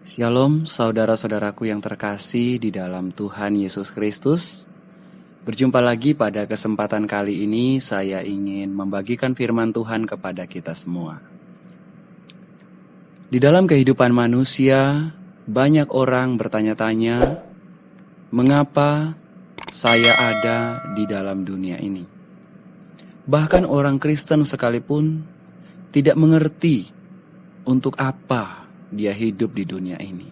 Shalom saudara-saudaraku yang terkasih di dalam Tuhan Yesus Kristus. Berjumpa lagi pada kesempatan kali ini saya ingin membagikan firman Tuhan kepada kita semua. Di dalam kehidupan manusia, banyak orang bertanya-tanya, mengapa saya ada di dalam dunia ini? Bahkan orang Kristen sekalipun tidak mengerti untuk apa dia hidup di dunia ini.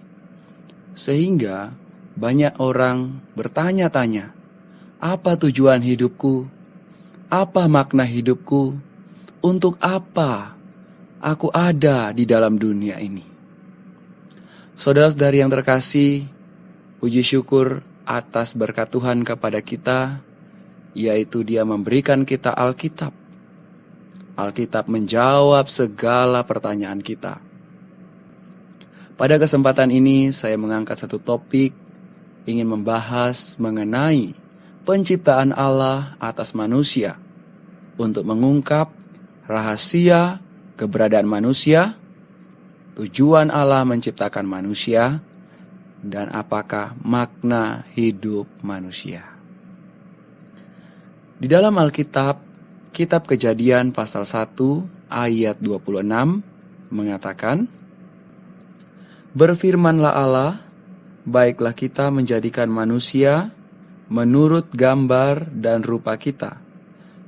Sehingga banyak orang bertanya-tanya, apa tujuan hidupku? Apa makna hidupku? Untuk apa aku ada di dalam dunia ini? Saudara-saudari yang terkasih, puji syukur atas berkat Tuhan kepada kita, yaitu Dia memberikan kita Alkitab. Alkitab menjawab segala pertanyaan kita. Pada kesempatan ini saya mengangkat satu topik, ingin membahas mengenai penciptaan Allah atas manusia, untuk mengungkap rahasia keberadaan manusia, tujuan Allah menciptakan manusia, dan apakah makna hidup manusia. Di dalam Alkitab, Kitab Kejadian pasal 1 ayat 26 mengatakan, "Berfirmanlah Allah, baiklah kita menjadikan manusia menurut gambar dan rupa kita,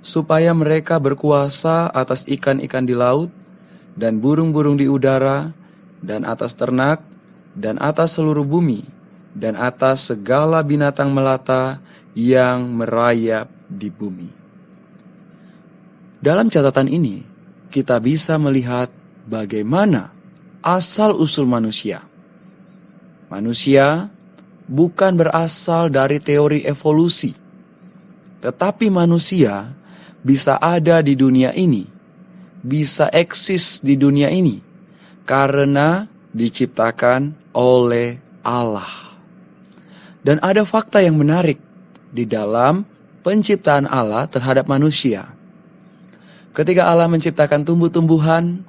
supaya mereka berkuasa atas ikan-ikan di laut, dan burung-burung di udara, dan atas ternak, dan atas seluruh bumi, dan atas segala binatang melata yang merayap di bumi." Dalam catatan ini, kita bisa melihat bagaimana asal-usul manusia. Manusia bukan berasal dari teori evolusi, tetapi manusia bisa ada di dunia ini, bisa eksis di dunia ini, karena diciptakan oleh Allah. Dan ada fakta yang menarik di dalam penciptaan Allah terhadap manusia. Ketika Allah menciptakan tumbuh-tumbuhan,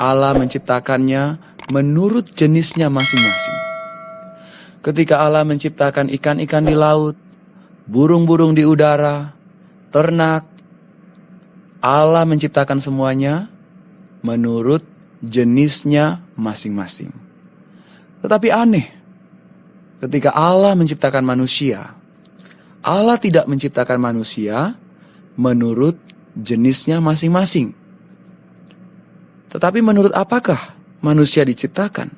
Allah menciptakannya menurut jenisnya masing-masing. Ketika Allah menciptakan ikan-ikan di laut, burung-burung di udara, ternak, Allah menciptakan semuanya menurut jenisnya masing-masing. Tetapi aneh, ketika Allah menciptakan manusia, Allah tidak menciptakan manusia menurut jenisnya masing-masing. Tetapi menurut apakah manusia diciptakan?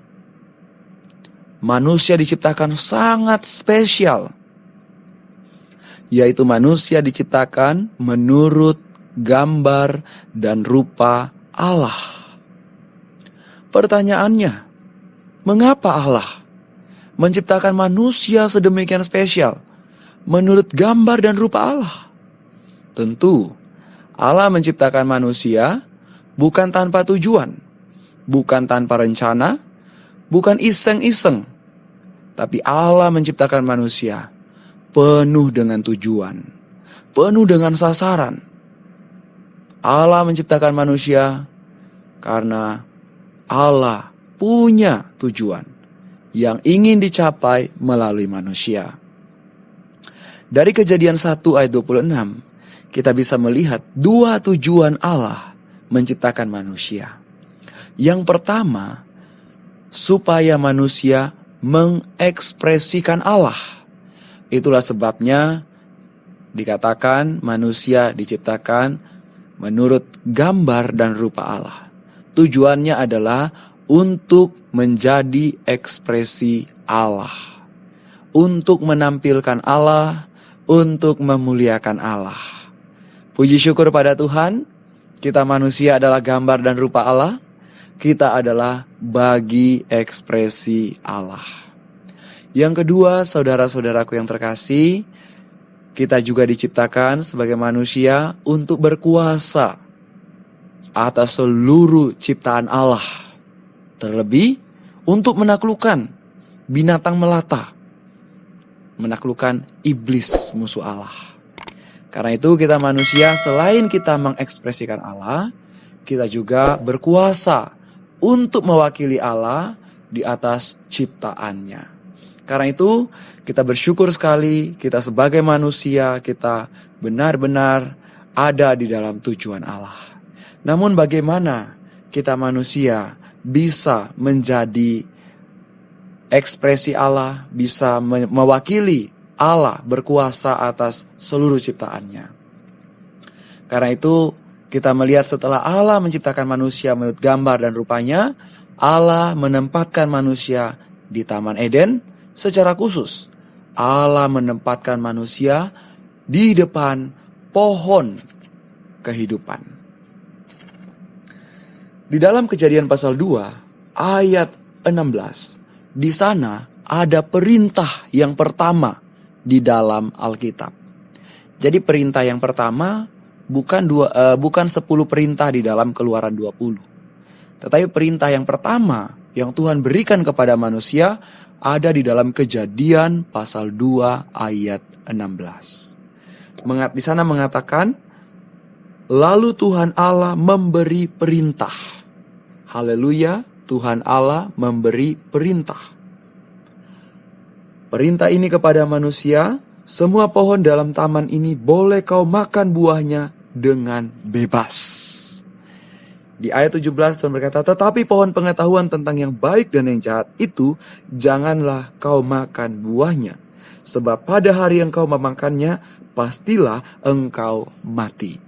Manusia diciptakan sangat spesial, yaitu manusia diciptakan menurut gambar dan rupa Allah. Pertanyaannya, mengapa Allah menciptakan manusia sedemikian spesial menurut gambar dan rupa Allah? Tentu, Allah menciptakan manusia bukan tanpa tujuan, bukan tanpa rencana, bukan iseng-iseng. Tapi Allah menciptakan manusia penuh dengan tujuan, penuh dengan sasaran. Allah menciptakan manusia karena Allah punya tujuan yang ingin dicapai melalui manusia. Dari Kejadian 1 ayat 26, kita bisa melihat dua tujuan Allah menciptakan manusia. Yang pertama, supaya manusia mengekspresikan Allah. Itulah sebabnya dikatakan manusia diciptakan menurut gambar dan rupa Allah. Tujuannya adalah untuk menjadi ekspresi Allah, untuk menampilkan Allah, untuk memuliakan Allah. Puji syukur pada Tuhan, kita manusia adalah gambar dan rupa Allah. Kita adalah bagi ekspresi Allah. Yang kedua, saudara-saudaraku yang terkasih, kita juga diciptakan sebagai manusia untuk berkuasa atas seluruh ciptaan Allah. Terlebih, untuk menaklukkan binatang melata, menaklukkan iblis musuh Allah. Karena itu kita manusia, selain kita mengekspresikan Allah, kita juga berkuasa untuk mewakili Allah di atas ciptaannya. Karena itu kita bersyukur sekali kita sebagai manusia kita benar-benar ada di dalam tujuan Allah. Namun bagaimana kita manusia bisa menjadi ekspresi Allah, bisa mewakili Allah berkuasa atas seluruh ciptaannya. Karena itu kita melihat setelah Allah menciptakan manusia menurut gambar dan rupanya, Allah menempatkan manusia di Taman Eden. Secara khusus, Allah menempatkan manusia di depan pohon kehidupan. Di dalam Kejadian pasal 2 ayat 16, di sana ada perintah yang pertama di dalam Alkitab. Jadi perintah yang pertama bukan 10 perintah di dalam Keluaran 20. Tetapi perintah yang pertama yang Tuhan berikan kepada manusia ada di dalam Kejadian pasal 2 ayat 16. Di sana mengatakan, lalu Tuhan Allah memberi perintah. Haleluya, Tuhan Allah memberi perintah. Perintah ini kepada manusia, semua pohon dalam taman ini boleh kau makan buahnya dengan bebas. Di ayat 17 Tuhan berkata, tetapi pohon pengetahuan tentang yang baik dan yang jahat itu janganlah kau makan buahnya. Sebab pada hari yang kau memakannya, pastilah engkau mati.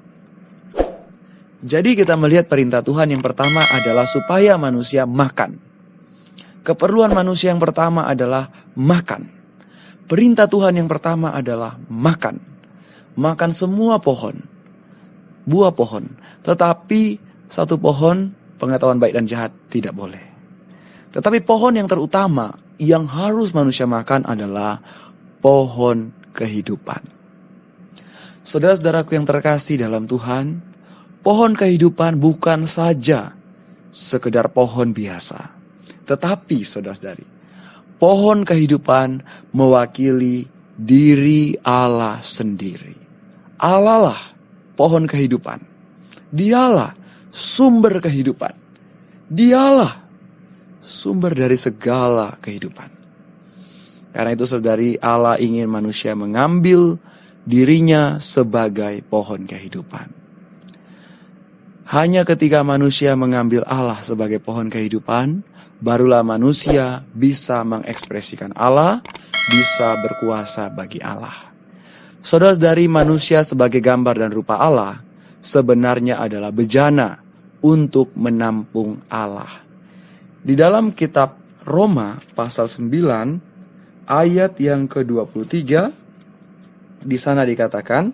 Jadi kita melihat perintah Tuhan yang pertama adalah supaya manusia makan. Keperluan manusia yang pertama adalah makan. Perintah Tuhan yang pertama adalah makan. Makan semua pohon, buah pohon. Tetapi satu pohon pengetahuan baik dan jahat tidak boleh. Tetapi pohon yang terutama yang harus manusia makan adalah pohon kehidupan. Saudara-saudaraku yang terkasih dalam Tuhan, pohon kehidupan bukan saja sekedar pohon biasa. Tetapi saudara-saudari, pohon kehidupan mewakili diri Allah sendiri. Allah lah pohon kehidupan. Dialah sumber kehidupan. Dialah sumber dari segala kehidupan. Karena itu saudari, Allah ingin manusia mengambil dirinya sebagai pohon kehidupan. Hanya ketika manusia mengambil Allah sebagai pohon kehidupan, barulah manusia bisa mengekspresikan Allah, bisa berkuasa bagi Allah. Saudara-saudari, manusia sebagai gambar dan rupa Allah sebenarnya adalah bejana untuk menampung Allah. Di dalam kitab Roma pasal 9 ayat yang ke-23 di sana dikatakan,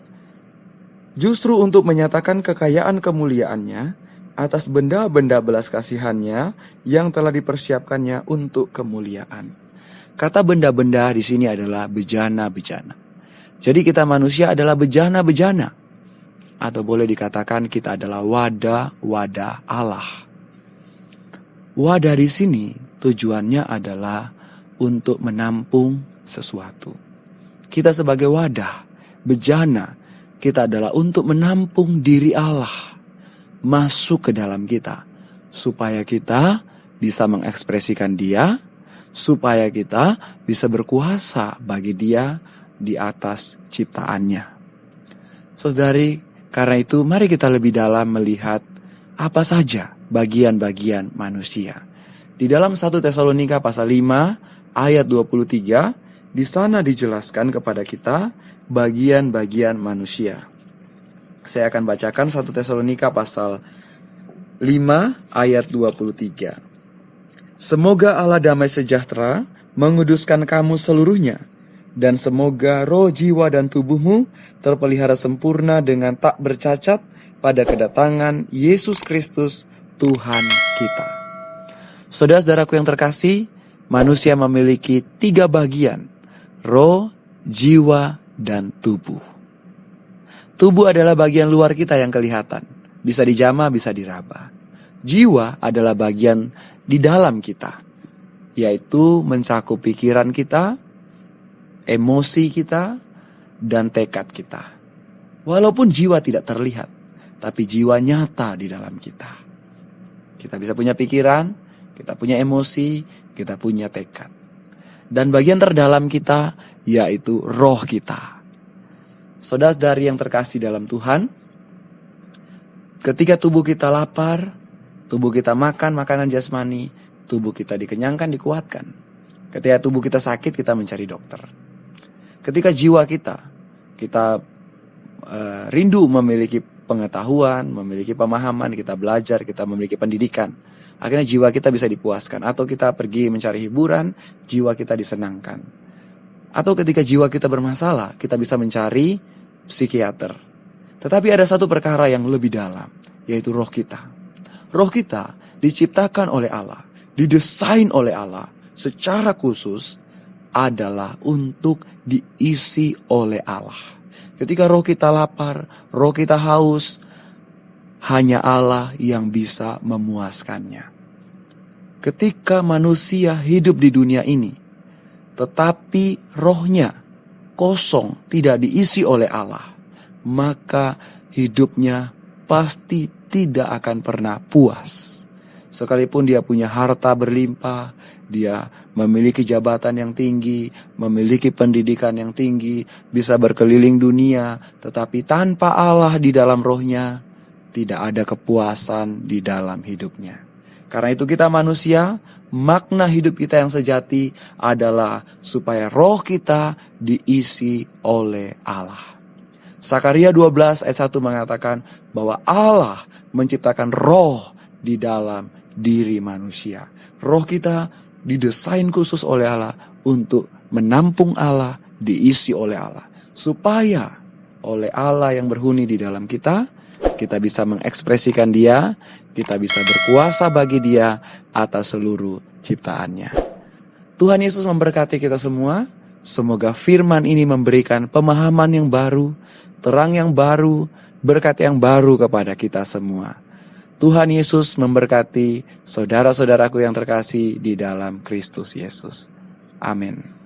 justru untuk menyatakan kekayaan kemuliaannya atas benda-benda belas kasihannya yang telah dipersiapkannya untuk kemuliaan. Kata benda-benda di sini adalah bejana-bejana. Jadi kita manusia adalah bejana-bejana. Atau boleh dikatakan kita adalah wadah-wadah Allah. Wadah di sini tujuannya adalah untuk menampung sesuatu. Kita sebagai wadah, bejana, kita adalah untuk menampung diri Allah masuk ke dalam kita. Supaya kita bisa mengekspresikan Dia, supaya kita bisa berkuasa bagi Dia di atas ciptaannya. Saudari, karena itu mari kita lebih dalam melihat apa saja bagian-bagian manusia. Di dalam 1 Tesalonika pasal 5 ayat 23, di sana dijelaskan kepada kita bagian-bagian manusia. Saya akan bacakan 1 Tesalonika pasal 5 ayat 23. Semoga Allah damai sejahtera menguduskan kamu seluruhnya, dan semoga roh, jiwa, dan tubuhmu terpelihara sempurna dengan tak bercacat pada kedatangan Yesus Kristus Tuhan kita. Saudara-saudaraku yang terkasih, manusia memiliki 3 bagian, roh, jiwa, dan tubuh. Tubuh adalah bagian luar kita yang kelihatan, bisa dijamah, bisa diraba. Jiwa adalah bagian di dalam kita, yaitu mencakup pikiran kita, emosi kita, dan tekad kita. Walaupun jiwa tidak terlihat, tapi jiwa nyata di dalam kita. Kita bisa punya pikiran, kita punya emosi, kita punya tekad. Dan bagian terdalam kita yaitu roh kita. Saudara-saudari yang terkasih dalam Tuhan, ketika tubuh kita lapar, tubuh kita makan makanan jasmani, tubuh kita dikenyangkan, dikuatkan. Ketika tubuh kita sakit, kita mencari dokter. Ketika jiwa kita rindu memiliki pengetahuan, memiliki pemahaman, kita belajar, kita memiliki pendidikan. Akhirnya jiwa kita bisa dipuaskan. Atau kita pergi mencari hiburan, jiwa kita disenangkan. Atau ketika jiwa kita bermasalah, kita bisa mencari psikiater. Tetapi ada satu perkara yang lebih dalam, yaitu roh kita. Roh kita diciptakan oleh Allah, didesain oleh Allah secara khusus adalah untuk diisi oleh Allah. Ketika roh kita lapar, roh kita haus, hanya Allah yang bisa memuaskannya. Ketika manusia hidup di dunia ini, tetapi rohnya kosong, tidak diisi oleh Allah, maka hidupnya pasti tidak akan pernah puas. Sekalipun dia punya harta berlimpah, dia memiliki jabatan yang tinggi, memiliki pendidikan yang tinggi, bisa berkeliling dunia, tetapi tanpa Allah di dalam rohnya, tidak ada kepuasan di dalam hidupnya. Karena itu kita manusia, makna hidup kita yang sejati adalah supaya roh kita diisi oleh Allah. Sakaria 12 ayat 1 mengatakan bahwa Allah menciptakan roh di dalam diri manusia. Roh kita didesain khusus oleh Allah untuk menampung Allah, diisi oleh Allah. Supaya oleh Allah yang berhuni di dalam kita, kita bisa mengekspresikan Dia, kita bisa berkuasa bagi Dia atas seluruh ciptaannya. Tuhan Yesus memberkati kita semua. Semoga firman ini memberikan pemahaman yang baru, terang yang baru, berkat yang baru kepada kita semua. Tuhan Yesus memberkati saudara-saudaraku yang terkasih di dalam Kristus Yesus. Amin.